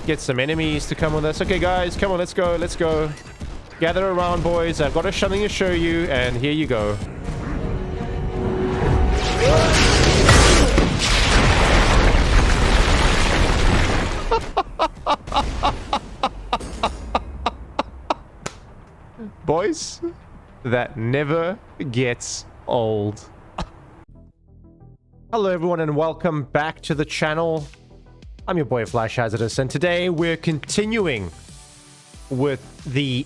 get some enemies to come with us. Okay, guys, come on, let's go, let's go. Gather around, boys. I've got something to show you, and here you go. Boys, that never gets old. Hello everyone and welcome back to the channel. I'm your boy Flash Hazardous, and today we're continuing with the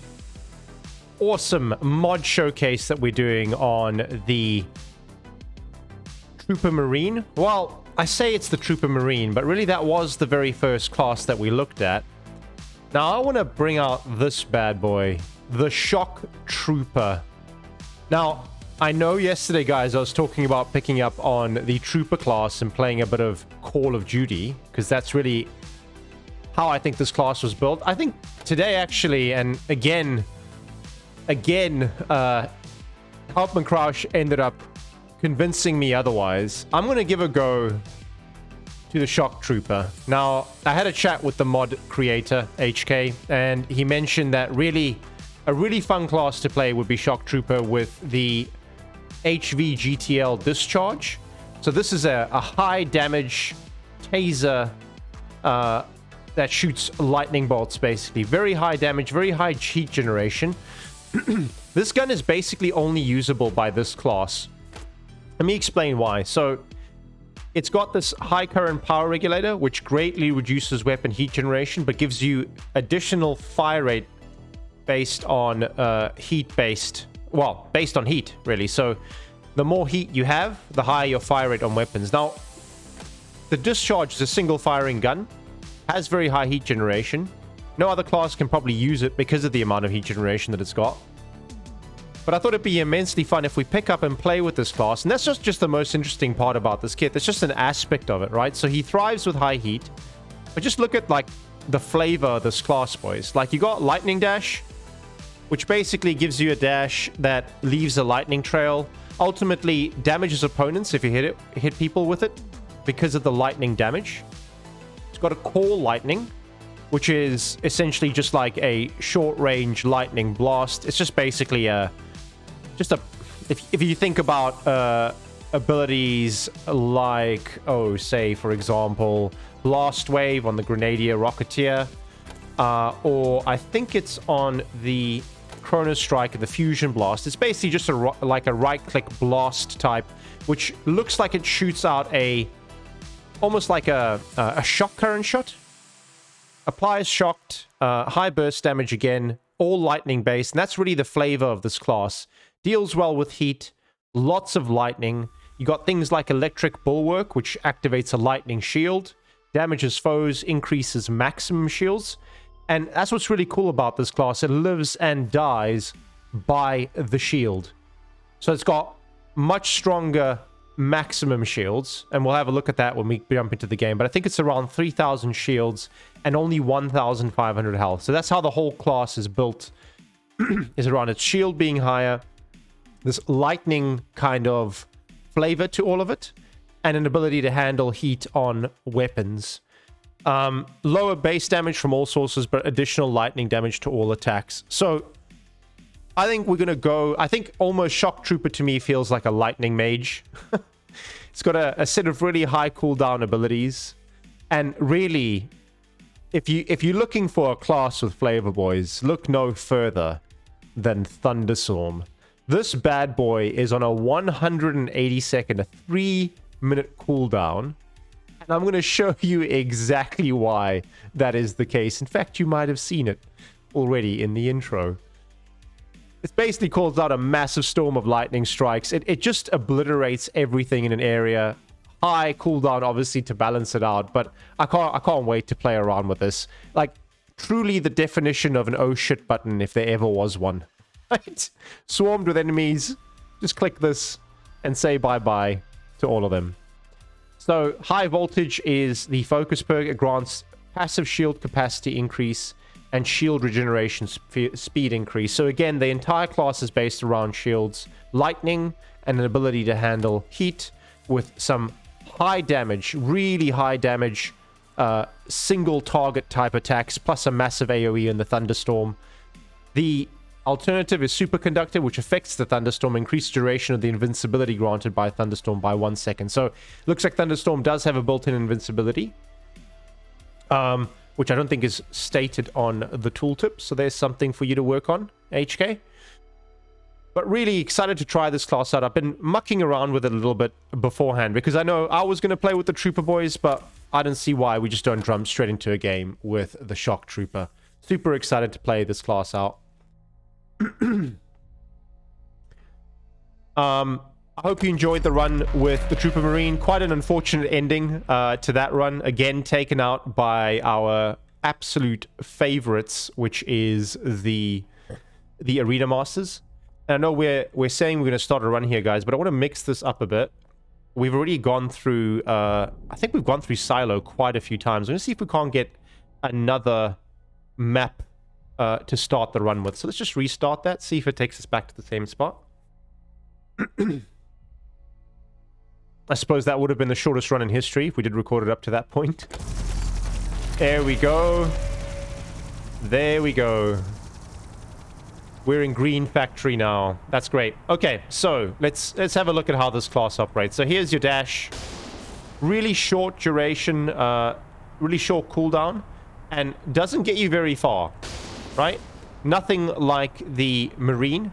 awesome mod showcase that we're doing on the Trooper Marine. Well, I say it's the Trooper Marine, but really that was the very first class that we looked at. Now I want to bring out this bad boy, the Shock Trooper. Now, I know yesterday, guys, I was talking about picking up on the Trooper class and playing a bit of Call of Duty, because that's really how I think this class was built. I think today, actually, and again, Hauptmann Crouch ended up convincing me otherwise. I'm going to give a go to the Shock Trooper. Now, I had a chat with the mod creator, H.K., and he mentioned that a really fun class to play would be Shock Trooper with the HVGTL Discharge. So this is a high damage taser that shoots lightning bolts, basically. Very high damage, very high heat generation. This gun is basically only usable by this class. Let me explain why. So it's got this high current power regulator, which greatly reduces weapon heat generation, but gives you additional fire rate based on based on heat, really. So the more heat you have, the higher your fire rate on weapons. Now, the Discharge is a single firing gun, has very high heat generation. No other class can probably use it because of the amount of heat generation that it's got. But I thought it'd be immensely fun if we pick up and play with this class. And that's just the most interesting part about this kit. It's just an aspect of it, right? So he thrives with high heat. But just look at, like, the flavor of this class, boys. Like, you got Lightning Dash, which basically gives you a dash that leaves a lightning trail. Ultimately damages opponents if you hit people with it because of the lightning damage. It's got a Call Lightning, which is essentially just like a short-range lightning blast. It's just basically if you think about abilities like, say for example, Blast Wave on the Grenadier Rocketeer, or I think it's on the Chrono Strike and the Fusion Blast. It's basically just like a right-click blast type, which looks like it shoots out almost like a shock current shot. Applies shocked, high burst damage again, all lightning based, and that's really the flavor of this class. Deals well with heat, lots of lightning. You got things like Electric Bulwark, which activates a lightning shield, damages foes, increases maximum shields. And that's what's really cool about this class. It lives and dies by the shield. So it's got much stronger maximum shields, and we'll have a look at that when we jump into the game. But I think it's around 3,000 shields and only 1,500 health. So that's how the whole class is built, is around its shield being higher, this lightning kind of flavor to all of it, and an ability to handle heat on weapons. Lower base damage from all sources, but additional lightning damage to all attacks. So I think we're going to go... I think almost Shock Trooper to me feels like a lightning mage. It's got a set of really high cooldown abilities. And really, if you're looking for a class with flavor, boys, look no further than Thunderstorm. This bad boy is on a 180-second, a 3-minute cooldown. And I'm going to show you exactly why that is the case. In fact, you might have seen it already in the intro. It basically calls out a massive storm of lightning strikes. It just obliterates everything in an area. High cooldown, obviously, to balance it out. But I can't wait to play around with this. Like, truly the definition of an oh shit button, if there ever was one. Right? Swarmed with enemies. Just click this and say bye-bye to all of them. So, High Voltage is the focus perk. It grants passive shield capacity increase and shield regeneration speed increase. So again, the entire class is based around shields, lightning, and an ability to handle heat with some high damage, really high damage single target type attacks plus a massive AoE in the thunderstorm. The alternative is superconductor, which affects the thunderstorm, increased duration of the invincibility granted by thunderstorm by 1 second. So it looks like thunderstorm does have a built-in invincibility, which I don't think is stated on the tooltip. So there's something for you to work on, HK. But really excited to try this class out. I've been mucking around with it a little bit beforehand because I know I was going to play with the Trooper boys, but I don't see why we just don't jump straight into a game with the Shock Trooper. Super excited to play this class out. I hope you enjoyed the run with the Trooper Marine. Quite an unfortunate ending to that run. Again, taken out by our absolute favorites, which is the Arena Masters. And I know we're saying we're going to start a run here, guys, but I want to mix this up a bit. We've already gone through, I think we've gone through Silo quite a few times. I'm going to see if we can't get another map to start the run with. So let's just restart that, see if it takes us back to the same spot. I suppose that would have been the shortest run in history if we did record it up to that point. There we go. There we go. We're in Green Factory now. That's great. Okay, so let's have a look at how this class operates. So here's your dash. Really short duration, really short cooldown, and doesn't get you very far, right? Nothing like the Marine,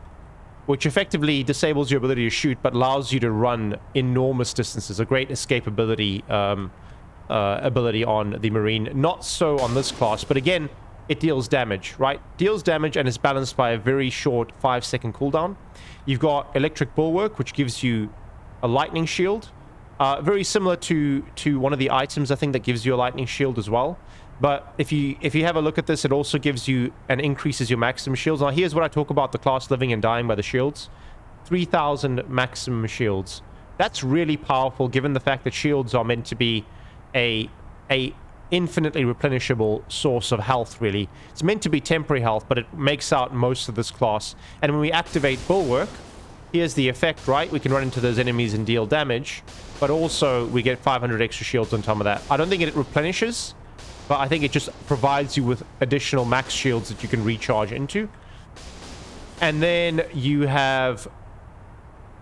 which effectively disables your ability to shoot, but allows you to run enormous distances. A great escapability ability on the Marine. Not so on this class, but again, it deals damage, right? Deals damage and is balanced by a very short 5-second cooldown. You've got Electric Bulwark, which gives you a lightning shield. Very similar to one of the items, I think, that gives you a lightning shield as well. But if you have a look at this, it also gives you and increases your maximum shields. Now, here's what I talk about the class living and dying by the shields. 3,000 maximum shields. That's really powerful, given the fact that shields are meant to be a infinitely replenishable source of health, really. It's meant to be temporary health, but it makes out most of this class. And when we activate Bulwark, here's the effect, right? We can run into those enemies and deal damage, but also we get 500 extra shields on top of that. I don't think it replenishes, but I think it just provides you with additional max shields that you can recharge into. And then you have...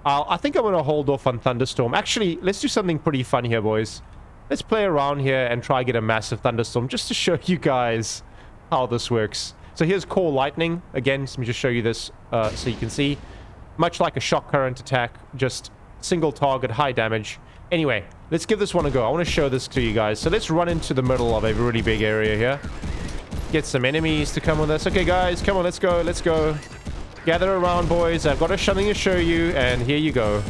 I think I'm going to hold off on Thunderstorm. Actually, let's do something pretty fun here, boys. Let's play around here and try get a massive Thunderstorm just to show you guys how this works. So here's Core Lightning. Again, let me just show you this so you can see. Much like a Shock Current attack, just single target, high damage. Anyway, let's give this one a go. I want to show this to you guys. So let's run into the middle of a really big area here. Get some enemies to come with us. Okay, guys, come on, let's go, let's go. Gather around, boys. I've got something to show you, and here you go.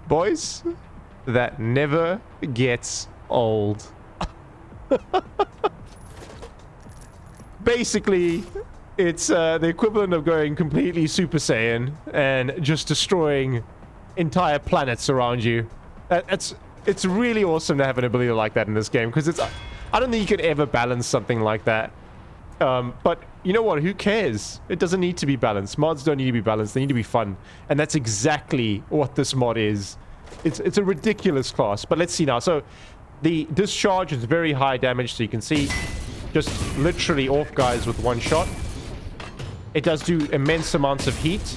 Boys, that never gets old. Basically, it's the equivalent of going completely Super Saiyan and just destroying entire planets around you. It's really awesome to have an ability like that in this game, because I don't think you could ever balance something like that. But you know what? Who cares? It doesn't need to be balanced. Mods don't need to be balanced. They need to be fun. And that's exactly what this mod is. It's a ridiculous class. But let's see now. So the Discharge is very high damage. So you can see just literally off guys with one shot. It does do immense amounts of heat.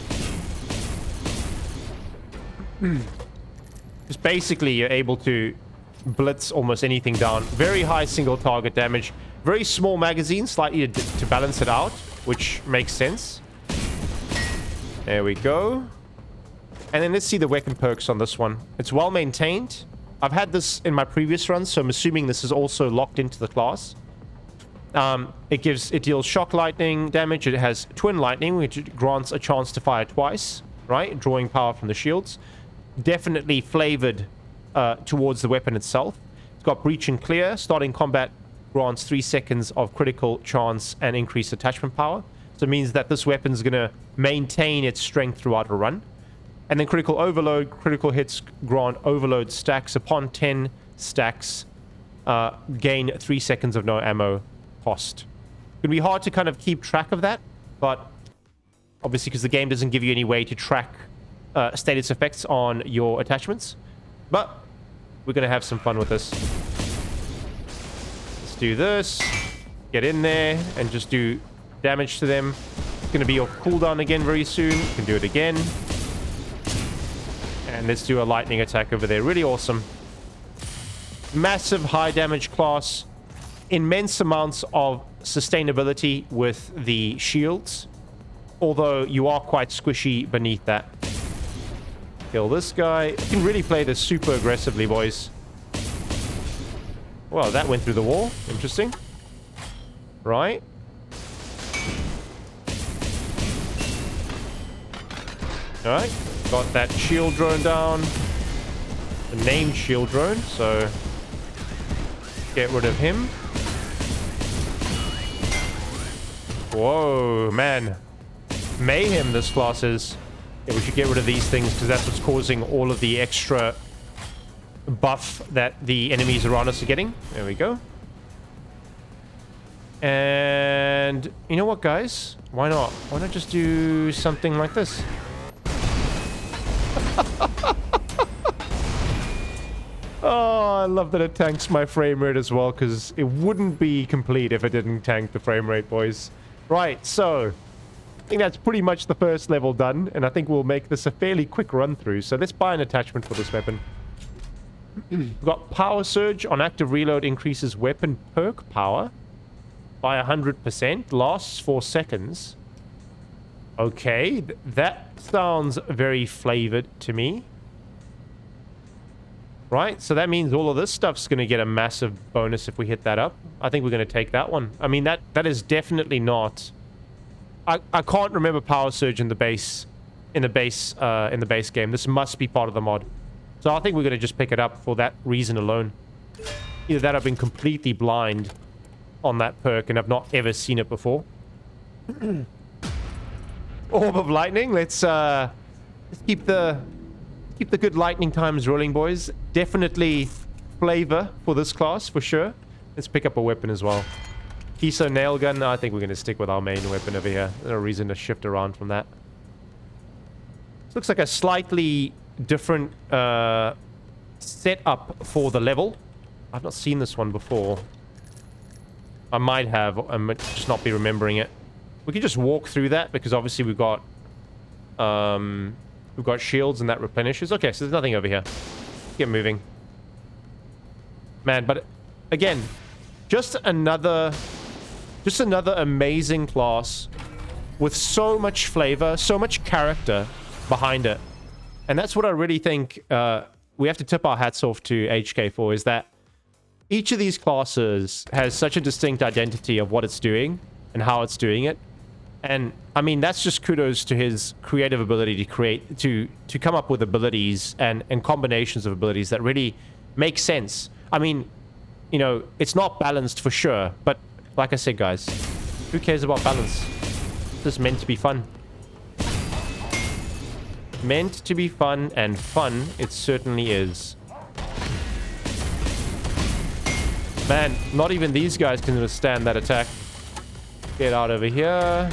Just basically you're able to blitz almost anything down. Very high single target damage. Very small magazine, slightly to balance it out, which makes sense. There we go. And then let's see the weapon perks on this one. It's well maintained. I've had this in my previous runs, so I'm assuming this is also locked into the class. It deals shock lightning damage. It has twin lightning, which grants a chance to fire twice, right? Drawing power from the shields. Definitely flavored towards the weapon itself. It's got breach and clear. Starting combat grants 3 seconds of critical chance and increased attachment power. So it means that this weapon is going to maintain its strength throughout a run. And then critical overload. Critical hits grant overload stacks. Upon 10 stacks, gain 3 seconds of no ammo cost. It's going to be hard to kind of keep track of that, but obviously, because the game doesn't give you any way to track status effects on your attachments. But we're going to have some fun with this. Let's do this. Get in there and just do damage to them. It's going to be your cooldown again very soon. You can do it again. And let's do a lightning attack over there. Really awesome. Massive high damage class. Immense amounts of sustainability with the shields. Although you are quite squishy beneath that. Kill this guy. You can really play this super aggressively, boys. Well, that went through the wall. Interesting. Right. Alright. Got that shield drone down. The named shield drone, so get rid of him. Whoa, man. Mayhem this class is. Yeah, we should get rid of these things because that's what's causing all of the extra buff that the enemies around us are getting. There we go. And you know what, guys? Why not? Why not just do something like this? Oh, I love that it tanks my frame rate as well, because it wouldn't be complete if it didn't tank the frame rate, boys. Right, so I think that's pretty much the first level done, and I think we'll make this a fairly quick run through. So let's buy an attachment for this weapon. We've got Power Surge. On active reload, increases weapon perk power by 100%. Lasts 4 seconds. Okay, that sounds very flavored to me. Right, so that means all of this stuff's going to get a massive bonus if we hit that up. I think we're going to take that one. I mean, that is definitely not... I can't remember Power Surge in the base game. This must be part of the mod. So I think we're going to just pick it up for that reason alone. Either that, I've been completely blind on that perk and I've not ever seen it before. Orb of Lightning. Let's keep the good lightning times rolling, boys. Definitely flavor for this class for sure. Let's pick up a weapon as well. Kiso nail gun. I think we're going to stick with our main weapon over here. There's no reason to shift around from that. This looks like a slightly different setup for the level. I've not seen this one before. I might have. I might just not be remembering it. We can just walk through that because obviously we've got shields and that replenishes. Okay, so there's nothing over here. Get moving. Man, but again, just another amazing class with so much flavor, so much character behind it. And that's what I really think we have to tip our hats off to HK for, is that each of these classes has such a distinct identity of what it's doing and how it's doing it. And I mean, that's just kudos to his creative ability to create, to come up with abilities and combinations of abilities that really make sense. I mean, you know, it's not balanced for sure, but like I said, guys, who cares about balance? This is meant to be fun. Meant to be fun, and fun it certainly is. Man, not even these guys can withstand that attack. Get out over here.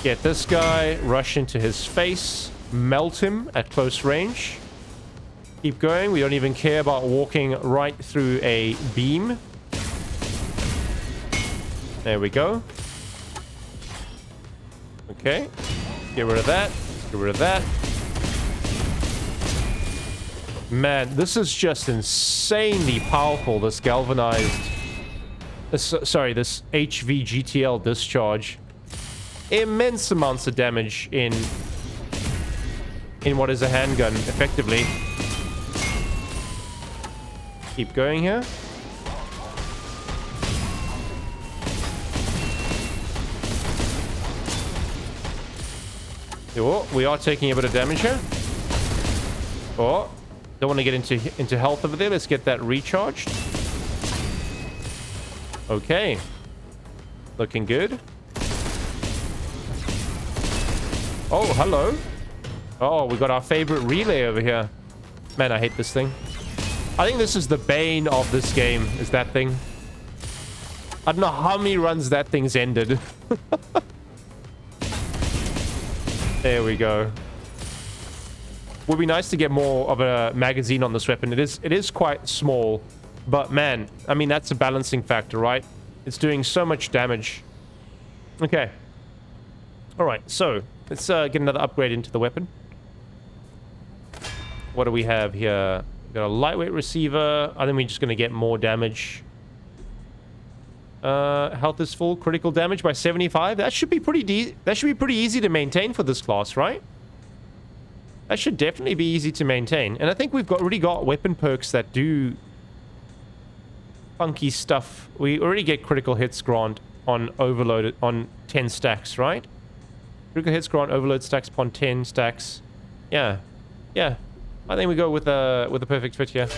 Get this guy, rush into his face, melt him at close range. Keep going. We don't even care about walking right through a beam. There we go. Okay. Get rid of that. Get rid of that. Man, this is just insanely powerful, this galvanized... this HVGTL discharge. Immense amounts of damage in what is a handgun, effectively. Keep going here. Oh, we are taking a bit of damage here. Oh, don't want to get into health over there. Let's get that recharged. Okay. Looking good. Oh, hello. Oh, we got our favorite relay over here. Man, I hate this thing. I think this is the bane of this game, is that thing. I don't know how many runs that thing's ended. There we go. Would be nice to get more of a magazine on this weapon. It is quite small, but man, I mean, that's a balancing factor, right? It's doing so much damage. Okay. All right, so let's get another upgrade into the weapon. What do we have here? We've got a lightweight receiver. I think we're just going to get more damage. Health is full. Critical damage by 75. That should be pretty easy to maintain for this class, right? That should definitely be easy to maintain. And I think we've already got weapon perks that do funky stuff. We already get critical hits grant on overloaded on 10 stacks, right? Critical hits grant overload stacks upon 10 stacks. Yeah. Yeah. I think we go with a perfect fit here.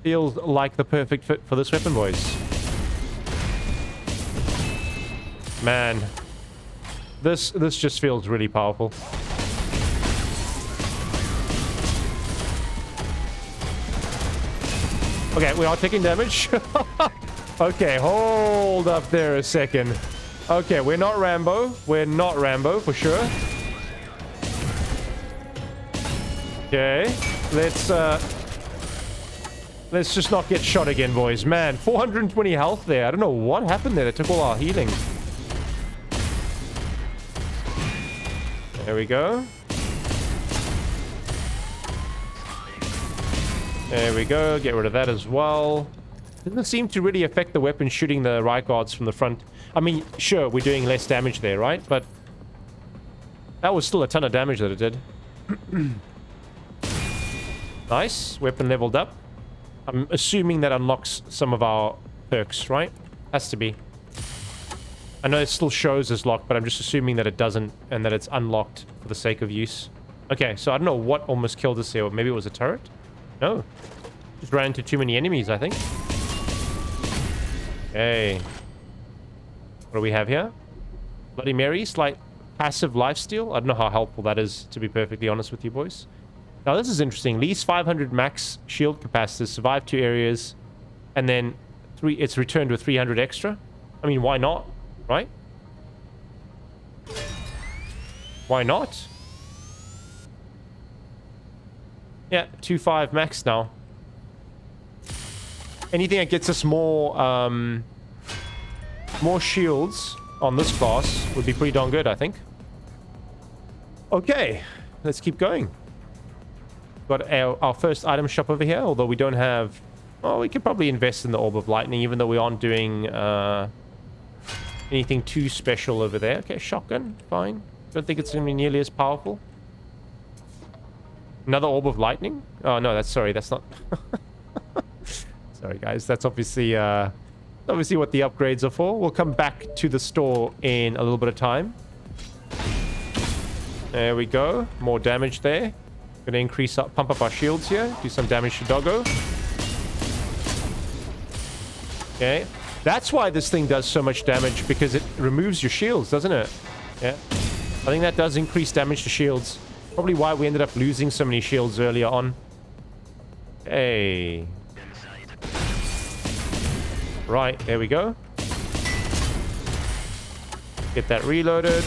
Feels like the perfect fit for this weapon, boys. Man. This just feels really powerful. Okay, we are taking damage. Okay, hold up there a second. Okay, we're not Rambo. We're not Rambo, for sure. Okay, let's just not get shot again, boys. Man, 420 health there. I don't know what happened there. It took all our healing. There we go. There we go. Get rid of that as well. Doesn't seem to really affect the weapon shooting the right guards from the front. I mean, sure, we're doing less damage there, right? But that was still a ton of damage that it did. Nice. Weapon leveled up. I'm assuming that unlocks some of our perks, right? Has to be. I know it still shows as locked, but I'm just assuming that it doesn't and that it's unlocked for the sake of use. Okay, so I don't know what almost killed us here. Maybe it was a turret? No. Just ran into too many enemies, I think. Okay. What do we have here? Bloody Mary, slight passive lifesteal. I don't know how helpful that is, to be perfectly honest with you, boys. Now, this is interesting. Least 500 max shield capacity, survive 2 areas, and then it's returned with 300 extra. I mean, why not? Right? Why not? Yeah, 2.5 max now. Anything that gets us more shields on this class would be pretty darn good, I think. Okay, let's keep going. Got our first item shop over here, although we don't have... Oh, we could probably invest in the Orb of Lightning, even though we aren't doing anything too special over there. Okay, shotgun, fine. Don't think it's going to be nearly as powerful. Another Orb of Lightning? Oh, no, that's not... Sorry, guys. That's obviously what the upgrades are for. We'll come back to the store in a little bit of time. There we go. More damage there. Gonna pump up our shields here. Do some damage to Doggo. Okay. That's why this thing does so much damage, because it removes your shields, doesn't it? Yeah. I think that does increase damage to shields. Probably why we ended up losing so many shields earlier on. Hey. Right, there we go. Get that reloaded.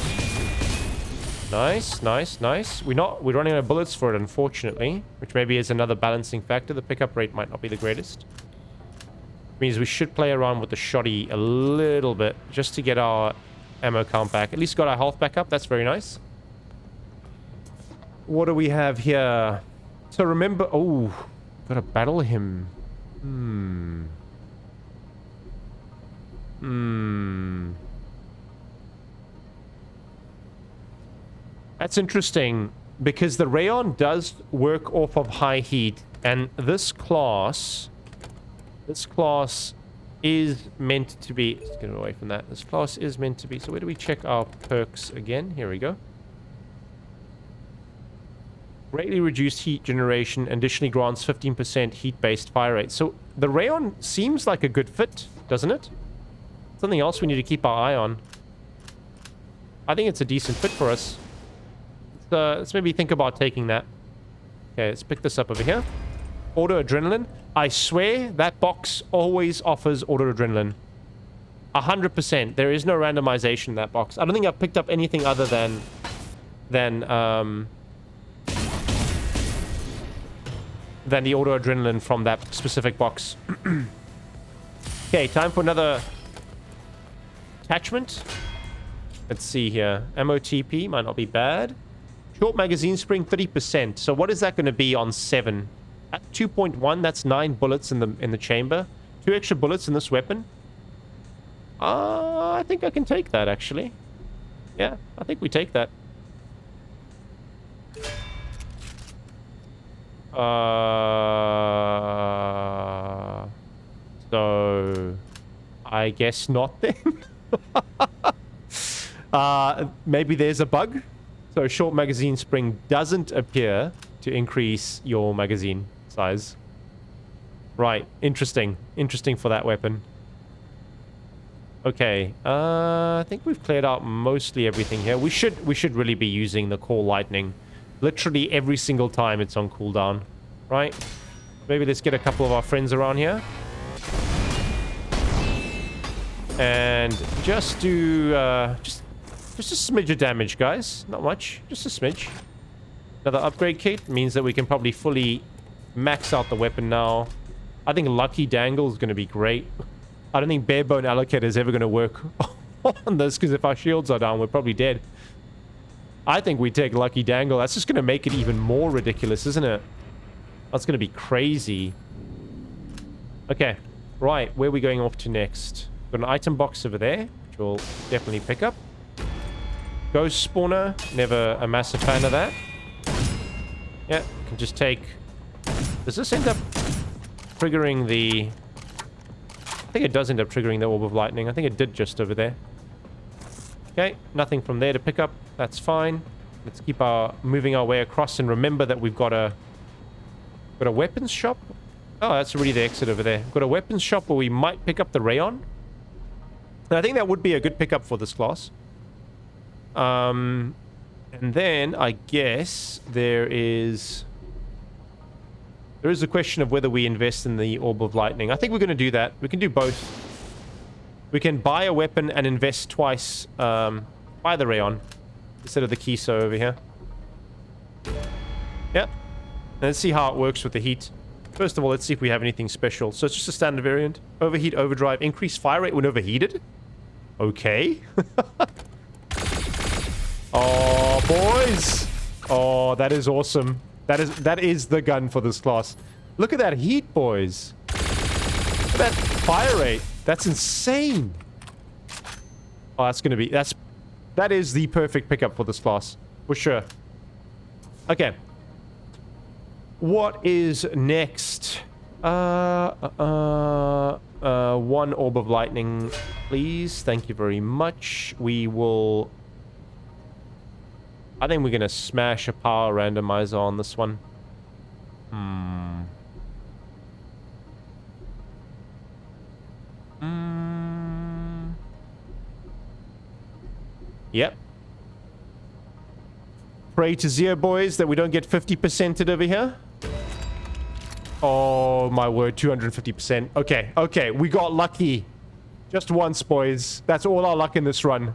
Nice, nice, nice. We're running out of bullets for it, unfortunately, which maybe is another balancing factor. The pickup rate might not be the greatest. Means we should play around with the shotty a little bit just to get our ammo count back. At least got our health back up. That's very nice. What do we have here? So remember... Oh, gotta battle him. That's interesting, because the Rayon does work off of high heat, and this class is meant to be... Let's get away from that. This class is meant to be... So where do we check our perks again? Here we go. Greatly reduced heat generation, additionally grants 15% heat-based fire rate. So the Rayon seems like a good fit, doesn't it? Something else we need to keep our eye on. I think it's a decent fit for us. Let's maybe think about taking that. Okay, let's pick this up over here. Auto adrenaline. I swear that box always offers auto adrenaline. 100%. There is no randomization in that box. I don't think I've picked up anything other than the auto adrenaline from that specific box. Okay, time for another attachment. Let's see here. MOTP might not be bad. Short magazine spring, 30%. So what is that going to be on 7? At 2.1, that's 9 bullets in the chamber. 2 extra bullets in this weapon. I think I can take that, actually. Yeah, I think we take that. So I guess not then. Maybe there's a bug. So short magazine spring doesn't appear to increase your magazine size. Right, interesting. Interesting for that weapon. Okay, I think we've cleared out mostly everything here. We should really be using the core lightning literally every single time it's on cooldown, right? Maybe let's get a couple of our friends around here. And just do just a smidge of damage, guys. Not much, just a smidge. Another upgrade kit means that we can probably fully max out the weapon now. I think Lucky Dangle is going to be great. I don't think Barebone Allocator is ever going to work on this, because if our shields are down, we're probably dead. I think we take Lucky Dangle. That's just going to make it even more ridiculous, isn't it? That's going to be crazy. Okay, right. Where are we going off to next? Got an item box over there, which we'll definitely pick up. Ghost Spawner. Never a massive fan of that. Yeah, can just take... Does this end up triggering the... I think it does end up triggering the Orb of Lightning. I think it did just over there. Okay, nothing from there to pick up. That's fine. Let's keep moving our way across, and remember that we've got a weapons shop. Oh, that's already the exit over there. We've got a weapons shop where we might pick up the Rayon. And I think that would be a good pickup for this class. And then I guess there is a question of whether we invest in the Orb of Lightning. I think we're going to do that. We can do both. We can buy a weapon and invest twice. Buy the Rayon instead of the Kiso over here. Yeah. Let's see how it works with the heat. First of all, let's see if we have anything special. So it's just a standard variant. Overheat, overdrive, increased fire rate when overheated. Okay. Oh, boys. Oh, that is awesome. That is the gun for this class. Look at that heat, boys. Look at that fire rate. That's insane. Oh, that's going to be... That is the perfect pickup for this class. For sure. Okay. What is next? One Orb of Lightning, please. Thank you very much. We will... I think we're going to smash a power randomizer on this one. Yep. Pray to Zia, boys, that we don't get 50%ed over here. Oh, my word, 250%. Okay, okay, we got lucky. Just once, boys. That's all our luck in this run.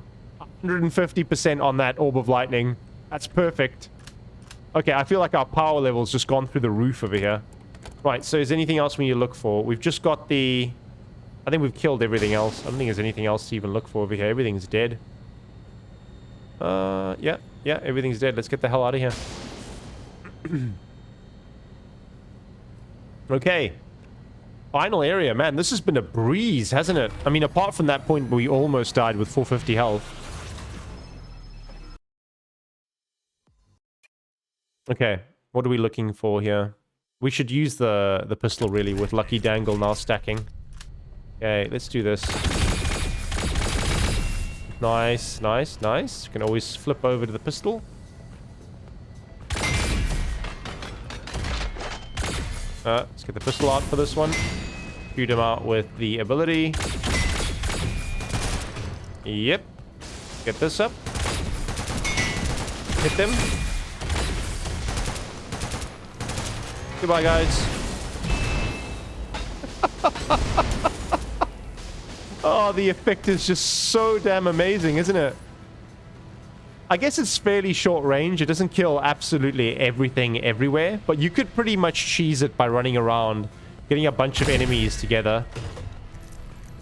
150% on that Orb of Lightning. That's perfect. Okay, I feel like our power level's just gone through the roof over here. Right, so is there anything else we need to look for? We've just got the... I think we've killed everything else. I don't think there's anything else to even look for over here. Everything's dead. Yeah, everything's dead. Let's get the hell out of here. Okay. Final area. Man, this has been a breeze, hasn't it? I mean, apart from that point where we almost died with 450 health. Okay, what are we looking for here? We should use the pistol, really, with Lucky Dangle now stacking. Okay, let's do this. Nice, nice, nice. You can always flip over to the pistol. Let's get the pistol out for this one. Shoot him out with the ability. Yep. Get this up. Hit them. Goodbye, guys. Oh, the effect is just so damn amazing, isn't it? I guess it's fairly short range. It doesn't kill absolutely everything everywhere, but you could pretty much cheese it by running around, getting a bunch of enemies together,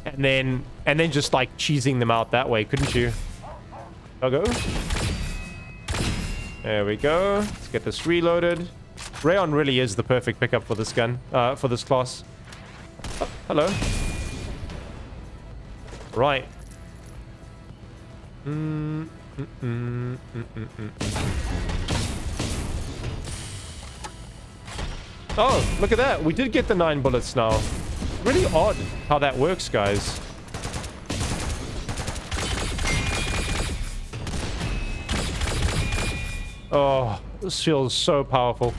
and then just like cheesing them out that way, couldn't you? I'll go. There we go. Let's get this reloaded. Rayon really is the perfect pickup for this gun, for this class. Oh, hello. Right. Oh, look at that. We did get the 9 bullets now. Really odd how that works, guys. Oh, this feels so powerful.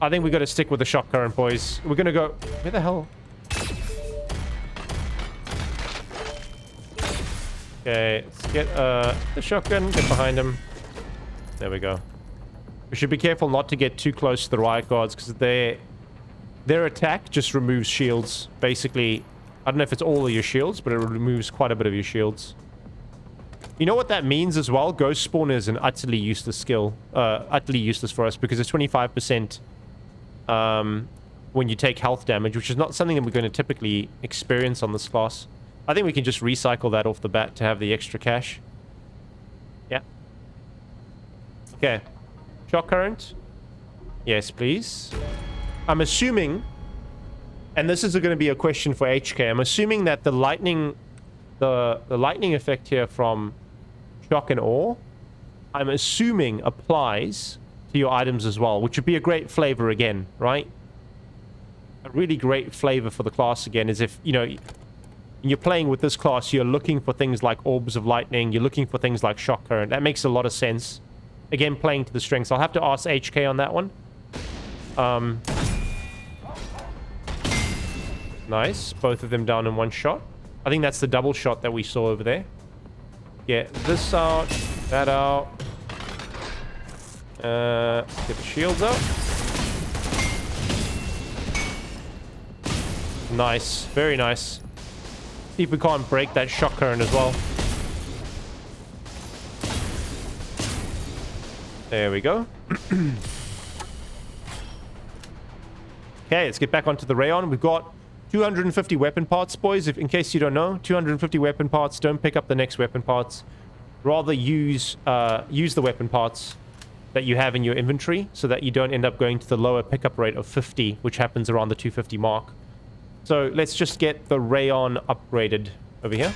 I think we got to stick with the shock current, boys. We're going to go... Where the hell? Okay, let's get the shotgun. Get behind him. There we go. We should be careful not to get too close to the riot guards because their attack just removes shields. Basically, I don't know if it's all of your shields, but it removes quite a bit of your shields. You know what that means as well? Ghost Spawn is an utterly useless skill. Utterly useless for us because it's 25% when you take health damage, which is not something that we're going to typically experience on this class. I think we can just recycle that off the bat to have the extra cash. Yeah. Okay. Shock current. Yes, please. I'm assuming, and this is going to be a question for HK, I'm assuming that the lightning effect here from shock and awe, I'm assuming applies to your items as well, which would be a great flavor again, right? A really great flavor for the class again is if, you know, you're playing with this class, you're looking for things like orbs of lightning, you're looking for things like shock current. That makes a lot of sense. Again, playing to the strengths. I'll have to ask HK on that one. Nice. Both of them down in one shot. I think that's the double shot that we saw over there. Get this out. That out. Get the shields up. Nice. Very nice. See if we can't break that shock current as well. There we go. Okay, let's get back onto the Rayon. We've got 250 weapon parts, boys. If, in case you don't know, 250 weapon parts. Don't pick up the next weapon parts. Rather use the weapon parts that you have in your inventory so that you don't end up going to the lower pickup rate of 50, which happens around the 250 mark. So let's just get the Rayon upgraded over here.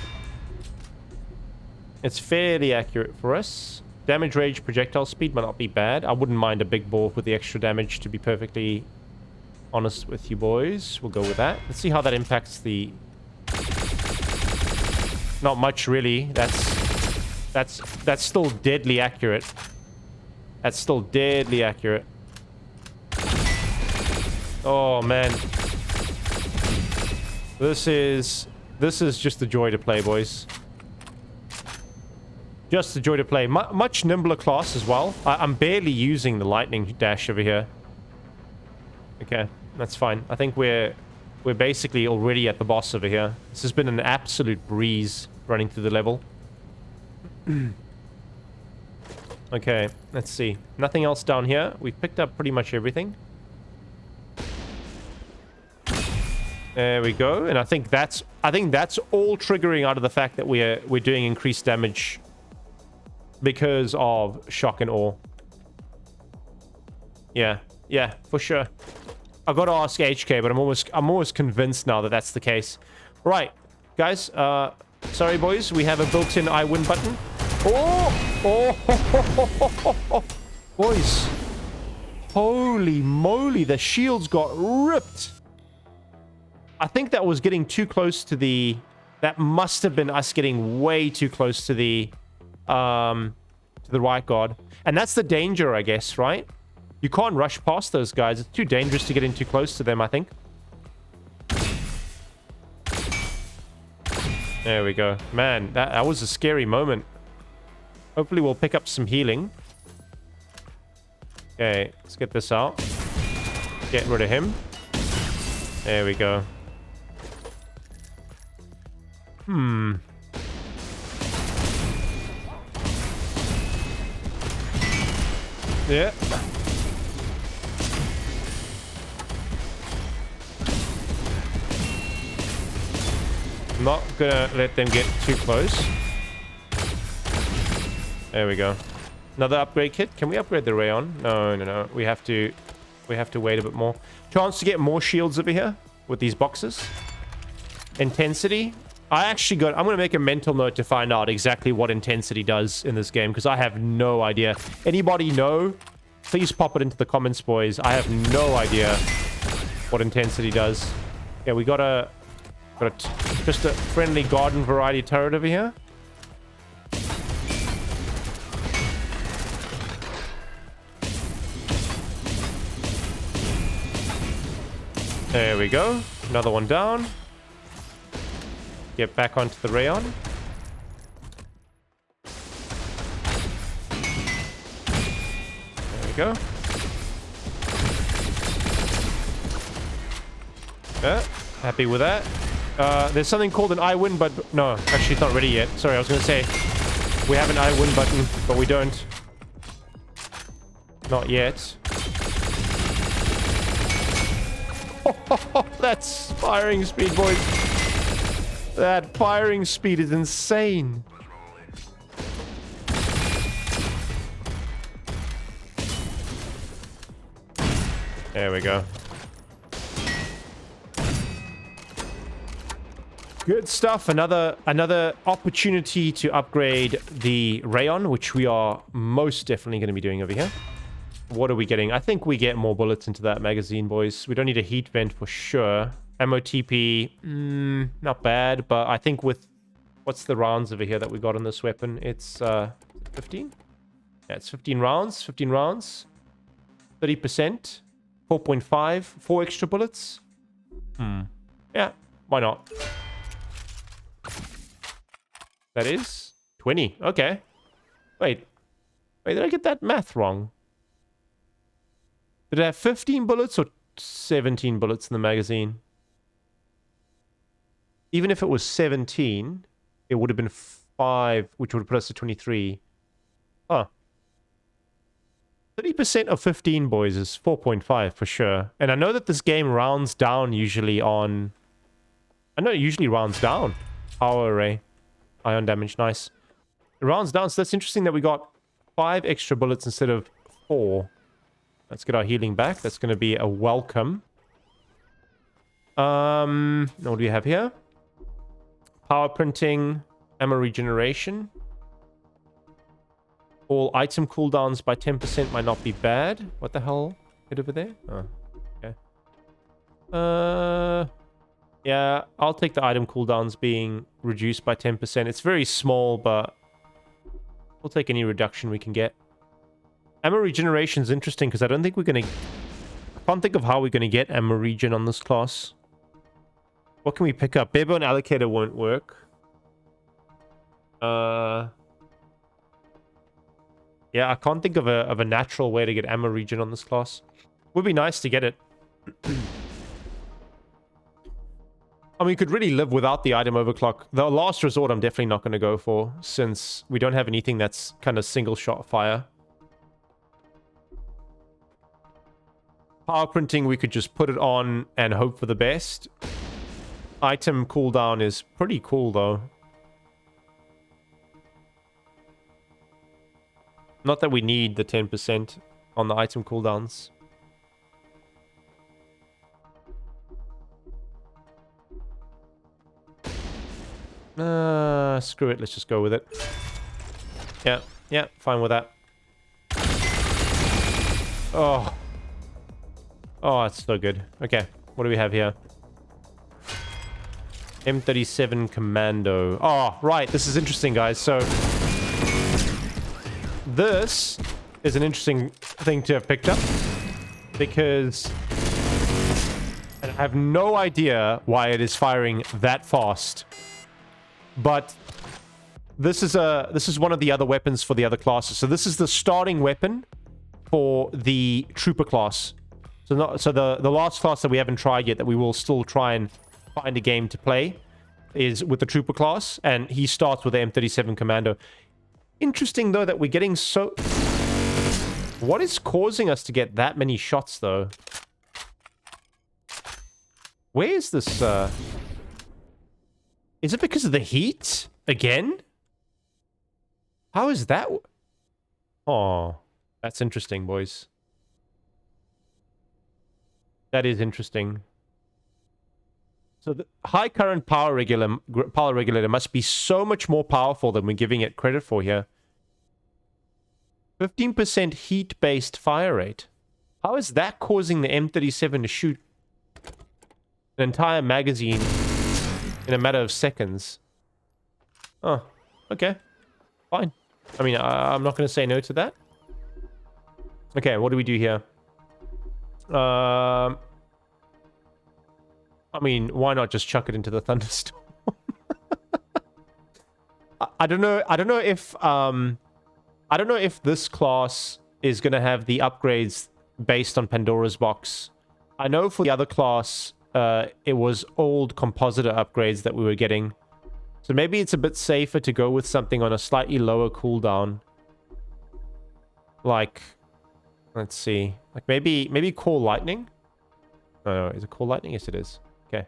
It's fairly accurate for us. Damage range, projectile speed might not be bad. I wouldn't mind a big ball with the extra damage, to be perfectly honest with you boys. We'll go with that. Let's see how that impacts the... Not much, really. That's still deadly accurate. That's still deadly accurate. Oh, man. This is just a joy to play, boys. Just a joy to play. Much nimbler class as well. I'm barely using the lightning dash over here. Okay, that's fine. I think we're basically already at the boss over here. This has been an absolute breeze running through the level. Okay, let's see. Nothing else down here. We've picked up pretty much everything. There we go. And I think that's all triggering out of the fact that we're doing increased damage because of shock and awe. Yeah, for sure. I got to ask HK, but I'm almost convinced now that that's the case. Right, guys. Sorry, boys. We have a built-in I win button. Oh, boys. Holy moly, the shields got ripped. I think that was getting too close to the... That must have been us getting way too close to the right guard. And that's the danger, I guess, right? You can't rush past those guys. It's too dangerous to get in too close to them, I think. There we go. Man, that was a scary moment. Hopefully we'll pick up some healing. Okay, let's get this out. Get rid of him. There we go. Yeah. Not gonna let them get too close. There we go. Another upgrade kit. Can we upgrade the Rayon? No. We have to wait a bit more. Chance to get more shields over here with these boxes. Intensity. I'm gonna make a mental note to find out exactly what intensity does in this game, because I have no idea. Anybody know? Please pop it into the comments, boys. I have no idea what intensity does. Yeah, we got just a friendly garden variety turret over here. There we go. Another one down. Get back onto the Rayon. There we go. Happy with that. There's something called an I win, but no, actually it's not ready yet. Sorry, I was going to say we have an I win button, but we don't. Not yet. That's firing speed, boys. That firing speed is insane. There we go. Good stuff. Another opportunity to upgrade the Rayon, which we are most definitely going to be doing over here. What are we getting? I think we get more bullets into that magazine, boys. We don't need a heat vent for sure. Ammo TP, not bad, but I think with... What's the rounds over here that we got on this weapon? It's 15? Yeah, it's 15 rounds. 15 rounds. 30%. 4.5. 4 extra bullets. Yeah, why not? That is 20. Okay. Wait, did I get that math wrong? Did it have 15 bullets or 17 bullets in the magazine? Even if it was 17, it would have been 5, which would have put us to 23. Huh. 30% of 15, boys, is 4.5 for sure. And I know that this game rounds down usually on... I know it usually rounds down. Power array. Ion damage, nice. It rounds down, so that's interesting that we got 5 extra bullets instead of 4. Let's get our healing back. That's going to be a welcome. What do we have here? Power printing, ammo regeneration. All item cooldowns by 10% might not be bad. What the hell? Hit over there? Oh, okay. Yeah, I'll take the item cooldowns being reduced by 10%. It's very small, but we'll take any reduction we can get. Ammo regeneration is interesting because I don't think we're going to... I can't think of how we're going to get ammo regen on this class. What can we pick up? Barebone allocator won't work. Yeah, I can't think of a natural way to get ammo regen on this class. Would be nice to get it. I mean, we could really live without the item overclock. The last resort I'm definitely not going to go for, since we don't have anything that's kind of single shot fire. Power printing, we could just put it on and hope for the best. Item cooldown is pretty cool, though. Not that we need the 10% on the item cooldowns. Screw it, let's just go with it. Yeah, fine with that. Oh, that's so good. Okay, what do we have here? M37 Commando. Oh, right, this is interesting, guys. So, this is an interesting thing to have picked up, because I have no idea why it is firing that fast. But this is one of the other weapons for the other classes. So this is the starting weapon for the trooper class. So the last class that we haven't tried yet, that we will still try and find a game to play, is with the Trooper class, and he starts with the M37 Commando. Interesting, though, that we're getting so... What is causing us to get that many shots, though? Where is this, Is it because of the heat? Again? How is that? Oh, that's interesting, boys. That is interesting. So the high current power regulator must be so much more powerful than we're giving it credit for here. 15% heat-based fire rate. How is that causing the M37 to shoot an entire magazine in a matter of seconds? Oh, okay. Fine. I mean, I'm not going to say no to that. Okay, what do we do here? I mean, why not just chuck it into the thunderstorm? I don't know if this class is going to have the upgrades based on Pandora's box. I know for the other class, it was old compositor upgrades that we were getting. So maybe it's a bit safer to go with something on a slightly lower cooldown. Like, let's see. Like maybe Core Lightning? No, is it Core Lightning? Yes, it is. Okay.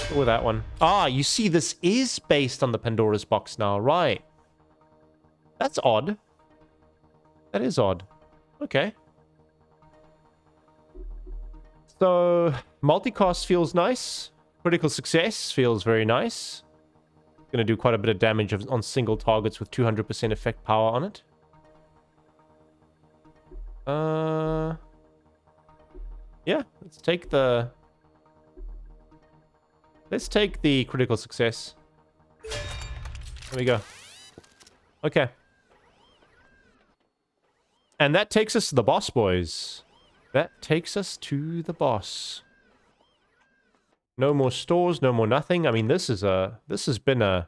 Go with that one. Ah, you see, this is based on the Pandora's box now, right? That's odd. That is odd. Okay. So, multicast feels nice. Critical success feels very nice. Gonna do quite a bit of damage on single targets with 200% effect power on it. Yeah, let's take the critical success. There we go. Okay. And that takes us to the boss, boys. That takes us to the boss. No more stores, no more nothing. I mean, this has been a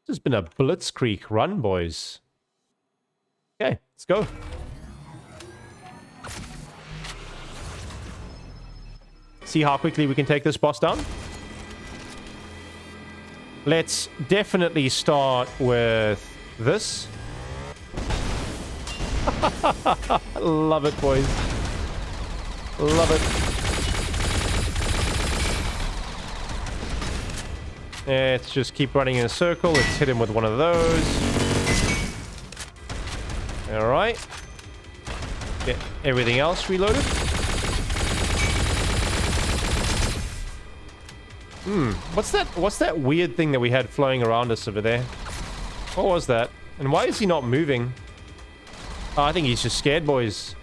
blitzkrieg run, boys. Okay, let's go. See how quickly we can take this boss down. Let's definitely start with this. Love it, boys. Love it. Let's just keep running in a circle. Let's hit him with one of those. Alright. Get everything else reloaded. What's that weird thing that we had flowing around us over there? What was that? And why is he not moving? Oh, I think he's just scared, boys.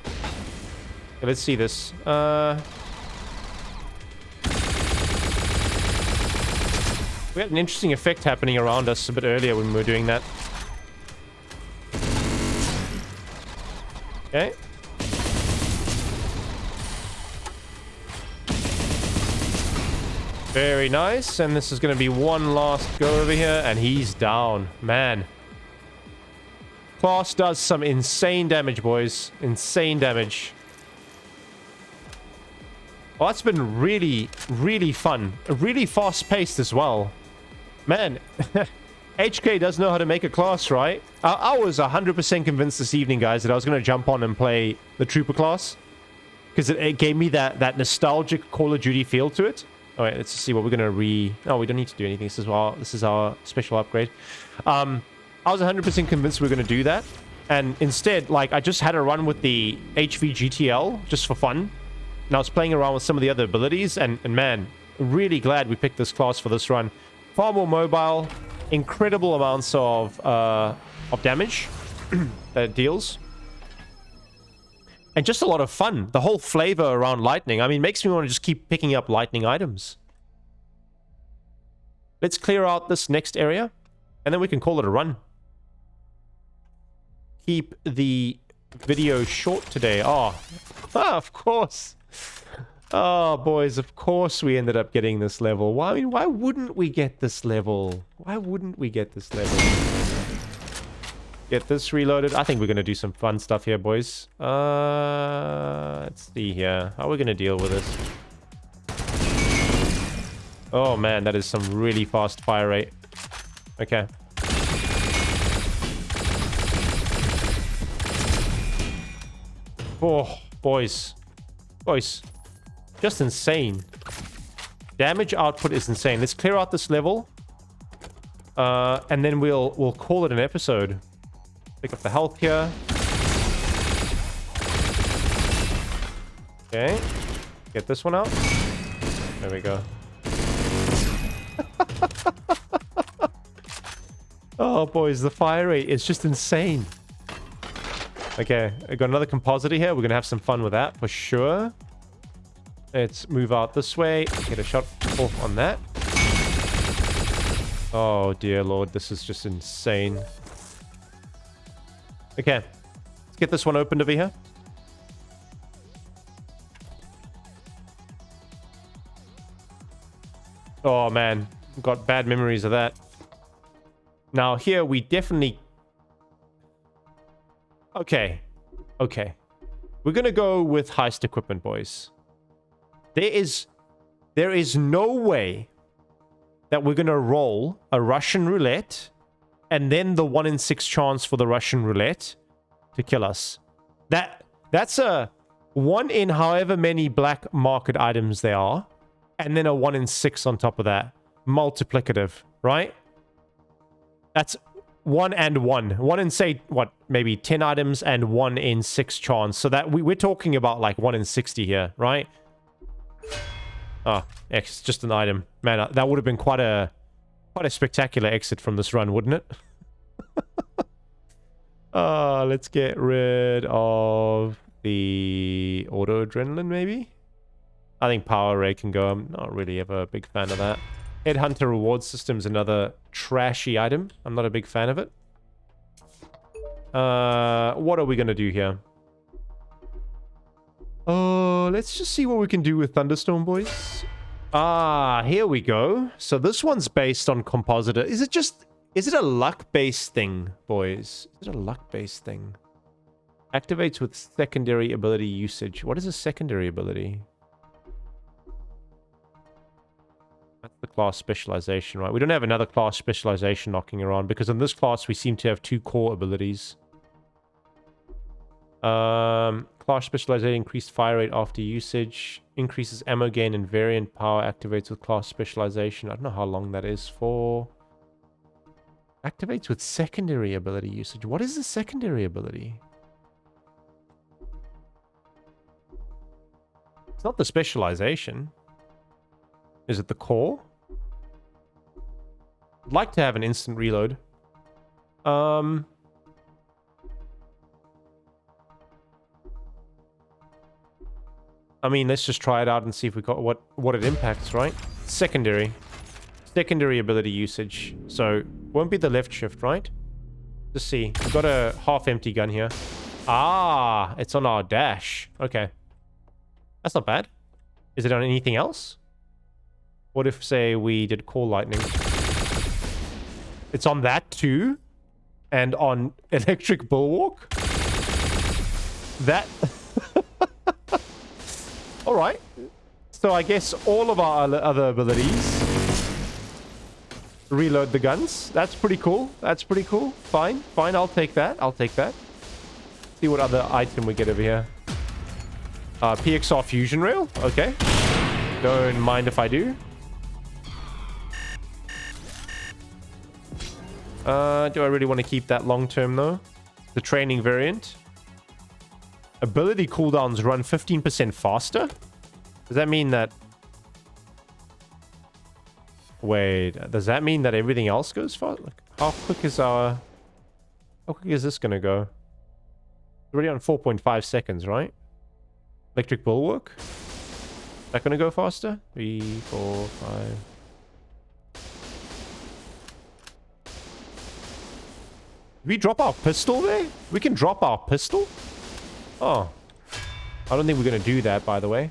Okay, let's see this. We had an interesting effect happening around us a bit earlier when we were doing that. Okay. Very nice. And this is going to be one last go over here. And he's down. Man. Class does some insane damage, boys. Insane damage. Oh, that's been really, really fun. Really fast-paced as well. Man, HK does know how to make a class, right? I was 100% convinced this evening, guys, that I was going to jump on and play the Trooper class. Because it gave me that nostalgic Call of Duty feel to it. Alright, let's see what we're going to Oh, we don't need to do anything. This is our special upgrade. I was 100% convinced we were going to do that. And instead, like, I just had a run with the HVGTL, just for fun. And I was playing around with some of the other abilities. And man, really glad we picked this class for this run. Far more mobile. Incredible amounts of damage that it deals. And just a lot of fun. The whole flavor around Lightning. I mean, makes me want to just keep picking up Lightning items. Let's clear out this next area. And then we can call it a run. Keep the video short today. Oh, of course. Oh, boys, of course we ended up getting this level. Why wouldn't we get this level? Why wouldn't we get this level? Get this reloaded. I think we're going to do some fun stuff here, boys. Let's see here. How are we going to deal with this? Oh, man, that is some really fast fire rate. Okay. Oh, boys. Boys. Just insane. Damage output is insane. Let's clear out this level. And then we'll call it an episode. Pick up the health here. Okay. Get this one out. There we go. Oh, boys, the fire rate is just insane. Okay, I got another compositor here. We're going to have some fun with that for sure. Let's move out this way. Get a shot off on that. Oh, dear Lord. This is just insane. Okay. Let's get this one opened over here. Oh, man. Got bad memories of that. Now, here we definitely... Okay. Okay. We're going to go with heist equipment, boys. There is no way that we're going to roll a Russian roulette and then the 1 in 6 chance for the Russian roulette to kill us. That's a 1 in however many black market items there are, and then a 1 in 6 on top of that. Multiplicative, right? That's 1 and 1. 1 in, say, what, maybe 10 items and 1 in 6 chance. So that we're talking about like 1 in 60 here, right? Oh, X, just an item. Man, that would have been quite a spectacular exit from this run, wouldn't it? Let's get rid of the auto adrenaline, maybe? I think power ray can go. I'm not really ever a big fan of that. Headhunter reward system is another trashy item. I'm not a big fan of it. What are we going to do here? Let's just see what we can do with Thunderstorm, boys. Here we go. So this one's based on compositor. Is it a luck-based thing, boys? Is it a luck-based thing? Activates with secondary ability usage. What is a secondary ability? That's the class specialization, right? We don't have another class specialization knocking around because in this class we seem to have 2 core abilities. Class specialization, increased fire rate after usage, increases ammo gain and variant power, activates with class specialization. I don't know how long that is for. Activates with secondary ability usage. What is the secondary ability? It's not the specialization. Is it the core? I'd like to have an instant reload. I mean, let's just try it out and see if we got what it impacts, right? Secondary ability usage. So won't be the left shift, right? Let's see. We've got a half-empty gun here. Ah, it's on our dash. Okay, that's not bad. Is it on anything else? What if, say, we did call lightning? It's on that too, and on electric bulwark. That. All right. So I guess all of our other abilities reload the guns. That's pretty cool. That's pretty cool. Fine. Fine. I'll take that. I'll take that. See what other item we get over here. PXR fusion rail. Okay. Don't mind if I do. Do I really want to keep that long term though? The training variant. Ability cooldowns run 15% faster? Does that mean that... Wait, does that mean that everything else goes fast? Like, how quick is our... How quick is this gonna go? It's already on 4.5 seconds, right? Electric bulwark? Is that gonna go faster? 3, 4, 5... Did we drop our pistol there? We can drop our pistol? Oh. I don't think we're going to do that, by the way.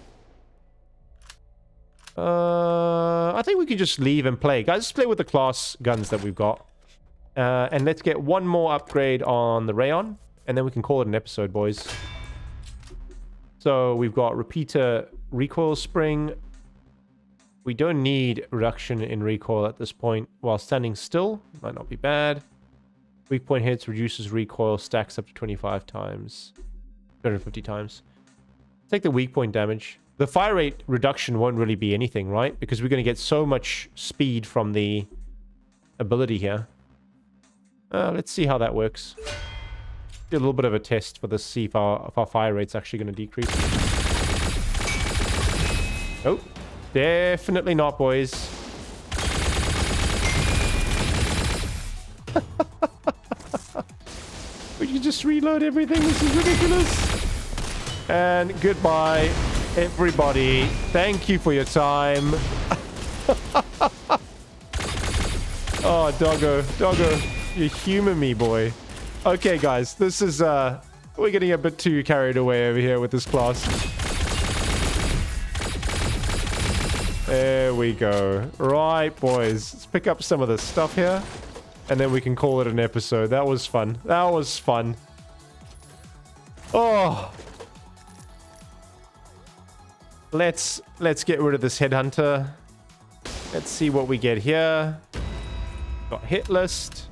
I think we could just leave and play. Guys, let's play with the class guns that we've got. And let's get one more upgrade on the Rayon. And then we can call it an episode, boys. So we've got repeater recoil spring. We don't need reduction in recoil at this point while standing still. Might not be bad. Weak point hits, reduces recoil, stacks up to 25 times. 250 times. Take the weak point damage. The fire rate reduction won't really be anything, right? Because we're going to get so much speed from the ability here. Let's see how that works. Do a little bit of a test for this, see if our fire rate's actually going to decrease. Oh, definitely not, boys. We can just reload everything. This is ridiculous. And goodbye, everybody. Thank you for your time. Oh, doggo, you humor me, boy. Okay, guys, this is we're getting a bit too carried away over here with this class. There we go. Right, boys, let's pick up some of the stuff here, and then we can call it an episode. That was fun. That was fun. Oh, let's get rid of this headhunter. Let's see what we get here. Got hit list.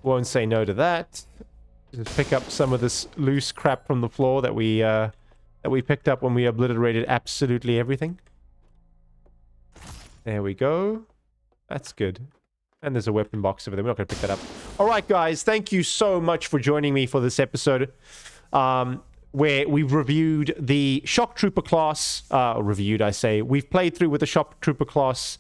Won't say no to that. Just pick up some of this loose crap from the floor that we picked up when we obliterated absolutely everything. There we go. That's good. And there's a weapon box over there. We're not going to pick that up. All right, guys. Thank you so much for joining me for this episode. Where we've reviewed the Shock Trooper class. Reviewed, I say. We've played through with the Shock Trooper class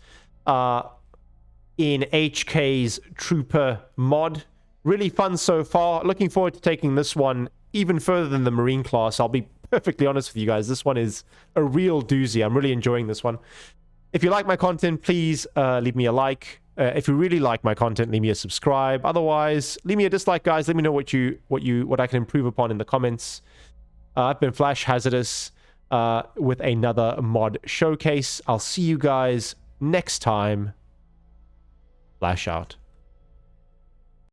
in HK's Trooper mod. Really fun so far. Looking forward to taking this one even further than the Marine class. I'll be perfectly honest with you guys. This one is a real doozy. I'm really enjoying this one. If you like my content, please leave me a like. If you really like my content, leave me a subscribe. Otherwise, leave me a dislike, guys. Let me know what I can improve upon in the comments. I've been Flash Hazardous with another mod showcase. I'll see you guys next time. Flash out.